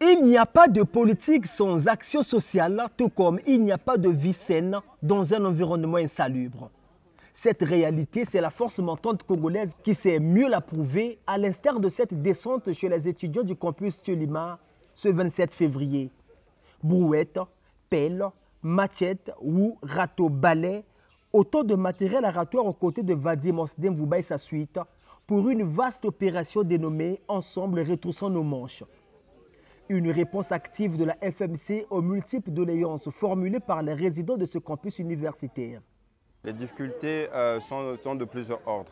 Il n'y a pas de politique sans action sociale, tout comme il n'y a pas de vie saine dans un environnement insalubre. Cette réalité, c'est la force montante congolaise qui sait mieux la prouver, à l'instar de cette descente chez les étudiants du campus Thiolima ce 27 février. Brouette, pelle, machette ou râteau-balai, autant de matériel aratoire aux côtés de Vadim Osdem et sa suite pour une vaste opération dénommée « Ensemble retroussant nos manches ». Une réponse active de la FMC aux multiples doléances formulées par les résidents de ce campus universitaire. Les difficultés sont de plusieurs ordres.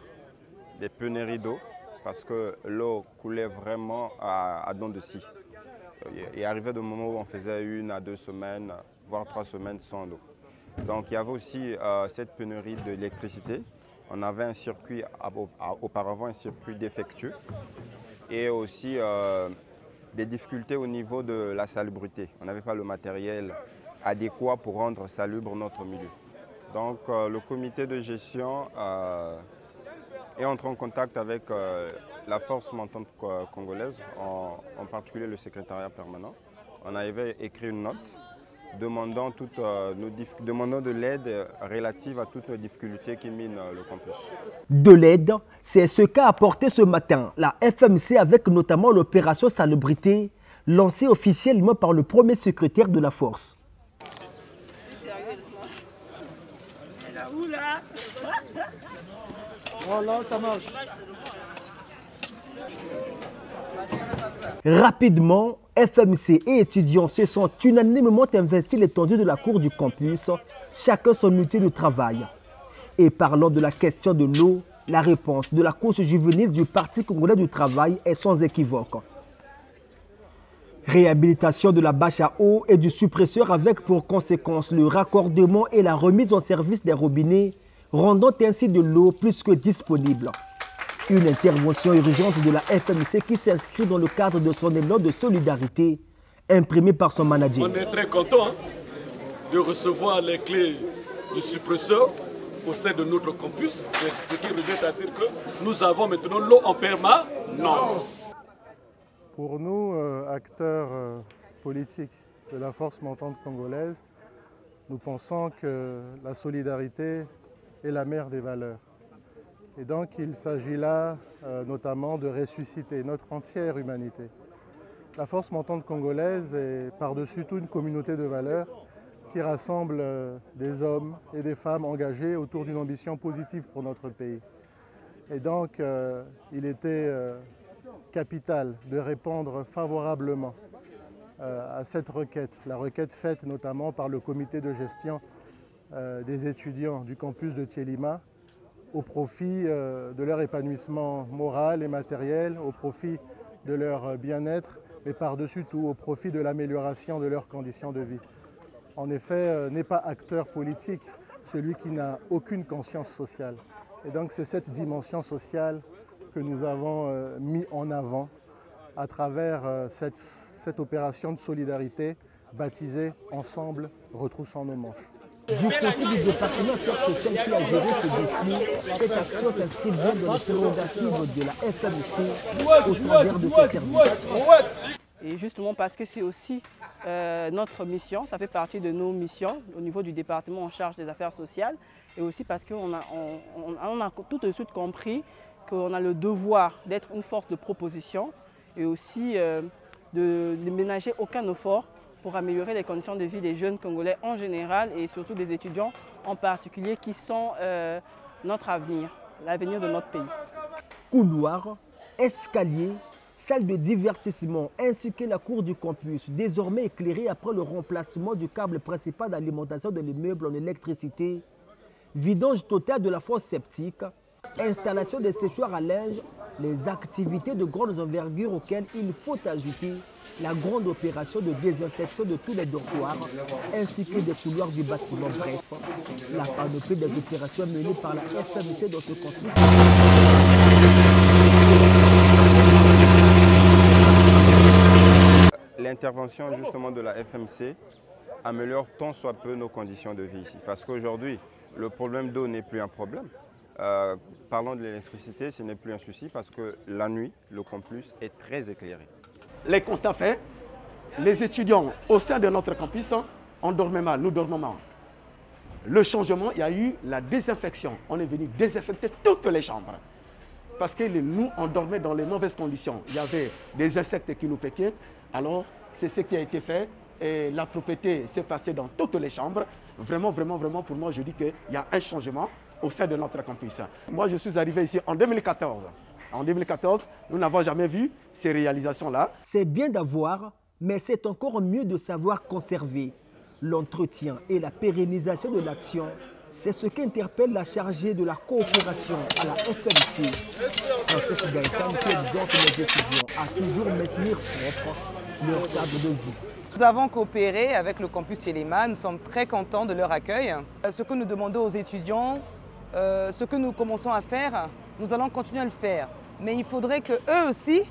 Des pénuries d'eau, parce que l'eau coulait vraiment à dents de scie. Il arrivait des moments où on faisait 1 à 2 semaines, voire 3 semaines sans eau. Donc il y avait aussi cette pénurie d'électricité. On avait un circuit, auparavant un circuit défectueux. Et aussi des difficultés au niveau de la salubrité. On n'avait pas le matériel adéquat pour rendre salubre notre milieu. Donc le comité de gestion est entré en contact avec la force montante congolaise, en particulier le secrétariat permanent. On avait écrit une note demandant de l'aide relative à toutes nos difficultés qui minent le campus. De l'aide, c'est ce qu'a apporté ce matin la FMC avec notamment l'opération Salubrité, lancée officiellement par le premier secrétaire de la force. Voilà, ça marche. Rapidement, FMC et étudiants se sont unanimement investis l'étendue de la cour du campus, chacun son outil de travail. Et parlant de la question de l'eau, la réponse de la couche juvénile du Parti congolais du travail est sans équivoque. Réhabilitation de la bâche à eau et du suppresseur avec pour conséquence le raccordement et la remise en service des robinets, rendant ainsi de l'eau plus que disponible. Une intervention urgente de la FMC qui s'inscrit dans le cadre de son élan de solidarité, imprimé par son manager. On est très content de recevoir les clés du suppresseur au sein de notre campus, ce qui revient à dire que nous avons maintenant l'eau en permanence. Pour nous, acteurs politiques de la force montante congolaise, nous pensons que la solidarité est la mère des valeurs. Et donc il s'agit là notamment de ressusciter notre entière humanité. La force montante congolaise est par-dessus tout une communauté de valeurs qui rassemble des hommes et des femmes engagés autour d'une ambition positive pour notre pays. Et donc il était capital de répondre favorablement à cette requête, la requête faite notamment par le comité de gestion des étudiants du campus de Thiolima, au profit de leur épanouissement moral et matériel, au profit de leur bien-être, mais par-dessus tout au profit de l'amélioration de leurs conditions de vie. En effet, n'est pas acteur politique celui qui n'a aucune conscience sociale. Et donc c'est cette dimension sociale que nous avons mis en avant à travers cette opération de solidarité baptisée « Ensemble, retroussons nos manches ». Du côté du département social qui a géré ce défi, cette action s'inscrit bien dans les prérogatives de la FMC au travers de ses services. Et justement parce que c'est aussi notre mission, ça fait partie de nos missions au niveau du département en charge des affaires sociales, et aussi parce qu'on a tout de suite compris qu'on a le devoir d'être une force de proposition et aussi de ne ménager aucun effort pour améliorer les conditions de vie des jeunes Congolais en général et surtout des étudiants en particulier qui sont notre avenir, l'avenir de notre pays. Couloirs, escaliers, salle de divertissement ainsi que la cour du campus, désormais éclairée après le remplacement du câble principal d'alimentation de l'immeuble en électricité, vidange total de la fosse septique, installation des séchoirs à linge, les activités de grandes envergures auxquelles il faut ajouter la grande opération de désinfection de tous les dortoirs ainsi que des couloirs du bâtiment. Bref, la panoplie des opérations menées par la FMC dans ce conflit. L'intervention justement de la FMC améliore tant soit peu nos conditions de vie ici. Parce qu'aujourd'hui, le problème d'eau n'est plus un problème. Parlons de l'électricité, ce n'est plus un souci parce que la nuit, le campus est très éclairé. Les constats faits, les étudiants au sein de notre campus, on dormait mal, nous dormons mal. Le changement, il y a eu la désinfection. On est venu désinfecter toutes les chambres. Parce que nous, on dormait dans les mauvaises conditions. Il y avait des insectes qui nous piquaient. Alors, c'est ce qui a été fait. Et la propriété s'est passée dans toutes les chambres. Vraiment, vraiment, vraiment, pour moi, je dis qu'il y a un changement au sein de notre campus. Moi, je suis arrivé ici en 2014. En 2014, nous n'avons jamais vu ces réalisations-là. C'est bien d'avoir, mais c'est encore mieux de savoir conserver. L'entretien et la pérennisation de l'action, c'est ce qu'interpelle la chargée de la coopération à la FMC. Frances Gaëtan qui exhorte les étudiants à toujours maintenir propre leur cadre de vie. Nous avons coopéré avec le campus Téléma, nous sommes très contents de leur accueil. Ce que nous demandons aux étudiants, ce que nous commençons à faire, nous allons continuer à le faire. Mais il faudrait qu'eux aussi,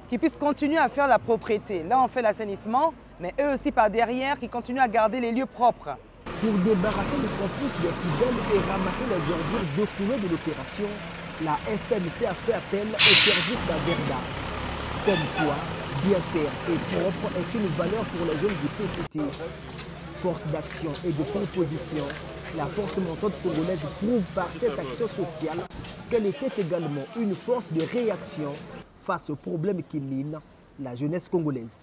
qu'ils puissent continuer à faire la propreté. Là, on fait l'assainissement, mais eux aussi par derrière, qui continuent à garder les lieux propres. Pour débarrasser le campus des poubelles et ramasser les ordures découlées de l'opération, la FMC a fait appel au service d'Averda. Comme quoi, bien faire et propre est une valeur pour les jeunes du PCT. Force d'action et de proposition, la force montante congolaise prouve par cette action sociale qu'elle était également une force de réaction face aux problèmes qui minent la jeunesse congolaise.